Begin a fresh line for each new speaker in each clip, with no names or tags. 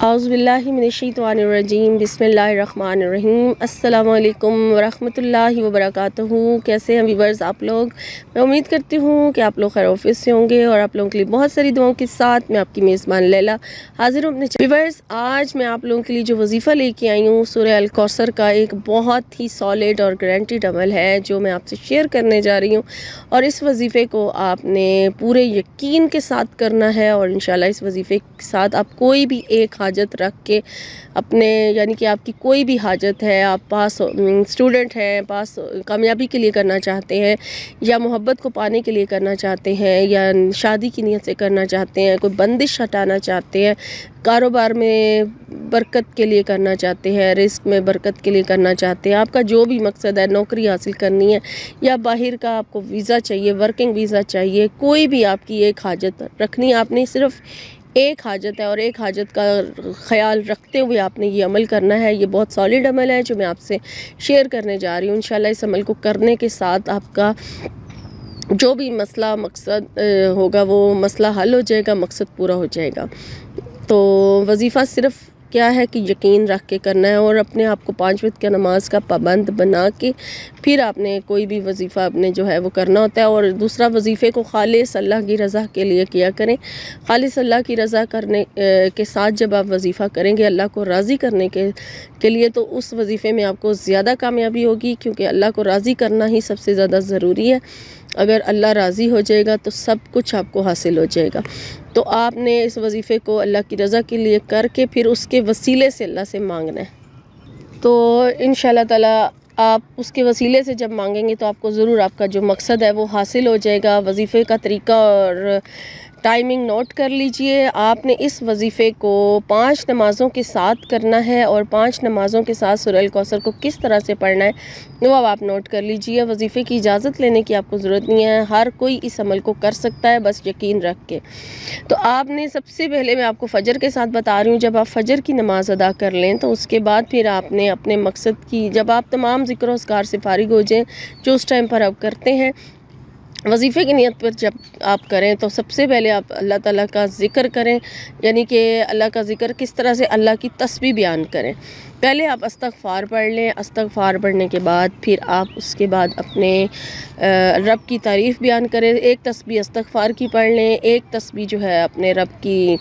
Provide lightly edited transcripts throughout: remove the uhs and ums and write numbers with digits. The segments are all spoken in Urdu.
اعوذ باللہ من الشیطان الرجیم بسم اللہ الرحمن الرحیم السلام علیکم ورحمۃ اللہ وبرکاتہ۔ کیسے ہیں ویورز آپ لوگ؟ میں امید کرتی ہوں کہ آپ لوگ خیر آفس سے ہوں گے اور آپ لوگوں کے لیے بہت ساری دعاؤں کے ساتھ میں آپ کی میزبان لیلا حاضر ہوں اپنے ویورز۔ آج میں آپ لوگوں کے لیے جو وظیفہ لے کے آئی ہوں سورہ الکوثر کا ایک بہت ہی سالڈ اور گارنٹیڈ عمل ہے جو میں آپ سے شیئر کرنے جا رہی ہوں، اور اس وظیفے کو آپ نے پورے یقین کے ساتھ کرنا ہے، اور انشاءاللہ اس وظیفے کے ساتھ آپ کوئی بھی ایک حاجت رکھ کے اپنے یعنی کہ آپ کی کوئی بھی حاجت ہے، آپ پاس اسٹوڈنٹ ہیں، پاس کامیابی کے لیے کرنا چاہتے ہیں، یا محبت کو پانے کے لیے کرنا چاہتے ہیں، یا شادی کی نیت سے کرنا چاہتے ہیں، کوئی بندش ہٹانا چاہتے ہیں، کاروبار میں برکت کے لیے کرنا چاہتے ہیں، رزق میں برکت کے لیے کرنا چاہتے ہیں، آپ کا جو بھی مقصد ہے، نوکری حاصل کرنی ہے یا باہر کا آپ کو ویزا چاہیے، ورکنگ ویزا چاہیے، کوئی بھی آپ کی ایک حاجت رکھنی ہے، آپ نے صرف ایک حاجت ہے اور ایک حاجت کا خیال رکھتے ہوئے آپ نے یہ عمل کرنا ہے۔ یہ بہت سالڈ عمل ہے جو میں آپ سے شیئر کرنے جا رہی ہوں۔ انشاءاللہ اس عمل کو کرنے کے ساتھ آپ کا جو بھی مسئلہ مقصد ہوگا وہ مسئلہ حل ہو جائے گا، مقصد پورا ہو جائے گا۔ تو وظیفہ صرف کیا ہے کہ یقین رکھ کے کرنا ہے، اور اپنے آپ کو 5 وقت کی نماز کا پابند بنا کے پھر آپ نے کوئی بھی وظیفہ اپنے جو ہے وہ کرنا ہوتا ہے۔ اور دوسرا، وظیفے کو خالص اللہ کی رضا کے لیے کیا کریں۔ خالص اللہ کی رضا کرنے کے ساتھ جب آپ وظیفہ کریں گے اللہ کو راضی کرنے کے لیے، تو اس وظیفے میں آپ کو زیادہ کامیابی ہوگی، کیونکہ اللہ کو راضی کرنا ہی سب سے زیادہ ضروری ہے۔ اگر اللہ راضی ہو جائے گا تو سب کچھ آپ کو حاصل ہو جائے گا۔ تو آپ نے اس وظیفے کو اللہ کی رضا کے لیے کر کے پھر اس کے وسیلے سے اللہ سے مانگنا ہے۔ تو انشاءاللہ تعالی آپ اس کے وسیلے سے جب مانگیں گے تو آپ کو ضرور آپ کا جو مقصد ہے وہ حاصل ہو جائے گا۔ وظیفے کا طریقہ اور ٹائمنگ نوٹ کر لیجئے۔ آپ نے اس وظیفے کو 5 نمازوں کے ساتھ کرنا ہے، اور 5 نمازوں کے ساتھ سورہ الکوثر کو کس طرح سے پڑھنا ہے وہ آپ نوٹ کر لیجئے۔ وظیفے کی اجازت لینے کی آپ کو ضرورت نہیں ہے، ہر کوئی اس عمل کو کر سکتا ہے، بس یقین رکھ کے۔ تو آپ نے سب سے پہلے میں آپ کو فجر کے ساتھ بتا رہی ہوں، جب آپ فجر کی نماز ادا کر لیں تو اس کے بعد پھر آپ نے اپنے مقصد کی، جب آپ تمام ذکر و اذکار سے فارغ ہو جائیں جو اس ٹائم پر آپ کرتے ہیں، وظیفے کی نیت پر جب آپ کریں تو سب سے پہلے آپ اللہ تعالیٰ کا ذکر کریں، یعنی کہ اللہ کا ذکر کس طرح سے، اللہ کی تسبیح بیان کریں۔ پہلے آپ استغفار پڑھ لیں، استغفار پڑھنے کے بعد پھر آپ اس کے بعد اپنے رب کی تعریف بیان کریں۔ ایک تسبیح استغفار کی پڑھ لیں، ایک تسبیح جو ہے اپنے رب کی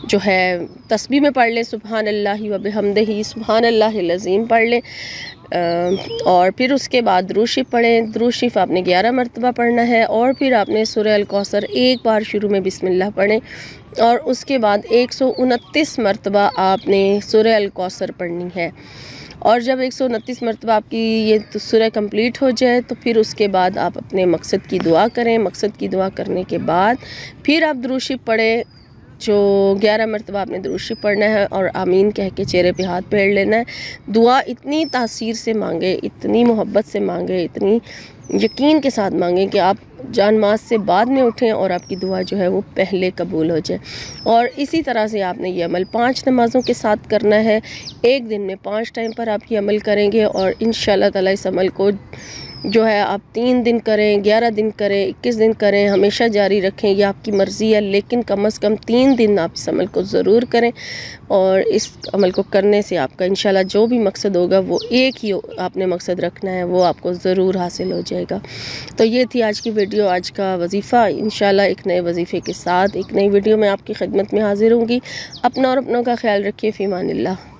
جو ہے تسبیح میں پڑھ لیں، سبحان اللہ و بحمدہ، سبحان اللہ العظیم پڑھ لیں، اور پھر اس کے بعد درود شریف پڑھیں۔ درود شریف آپ نے 11 مرتبہ پڑھنا ہے، اور پھر آپ نے سورہ الکوثر ایک بار شروع میں بسم اللہ پڑھیں، اور اس کے بعد 129 مرتبہ آپ نے سورہ الکوثر پڑھنی ہے۔ اور جب 129 مرتبہ آپ کی یہ سورہ کمپلیٹ ہو جائے تو پھر اس کے بعد آپ اپنے مقصد کی دعا کریں۔ مقصد کی دعا کرنے کے بعد پھر آپ درود شریف پڑھیں، جو 11 مرتبہ آپ نے درود شریف پڑھنا ہے، اور آمین کہہ کے چہرے پہ ہاتھ پھیر لینا ہے۔ دعا اتنی تاثیر سے مانگے، اتنی محبت سے مانگے، اتنی یقین کے ساتھ مانگیں کہ آپ جان ماز سے بعد میں اٹھیں اور آپ کی دعا جو ہے وہ پہلے قبول ہو جائے۔ اور اسی طرح سے آپ نے یہ عمل 5 نمازوں کے ساتھ کرنا ہے۔ ایک دن میں 5 ٹائم پر آپ یہ عمل کریں گے، اور انشاءاللہ تعالی اس عمل کو جو ہے آپ 3 دن کریں، 11 دن کریں، 21 دن کریں، ہمیشہ جاری رکھیں، یہ آپ کی مرضی ہے، لیکن کم از کم 3 دن آپ اس عمل کو ضرور کریں، اور اس عمل کو کرنے سے آپ کا انشاءاللہ جو بھی مقصد ہوگا وہ ایک ہی آپ نے مقصد رکھنا ہے، وہ آپ کو ضرور حاصل ہو جائے گا۔ تو یہ تھی آج کی ویڈیو، آج کا وظیفہ۔ انشاءاللہ ایک نئے وظیفے کے ساتھ ایک نئی ویڈیو میں آپ کی خدمت میں حاضر ہوں گی۔ اپنا اور اپنوں کا خیال رکھیے، فی امان اللہ۔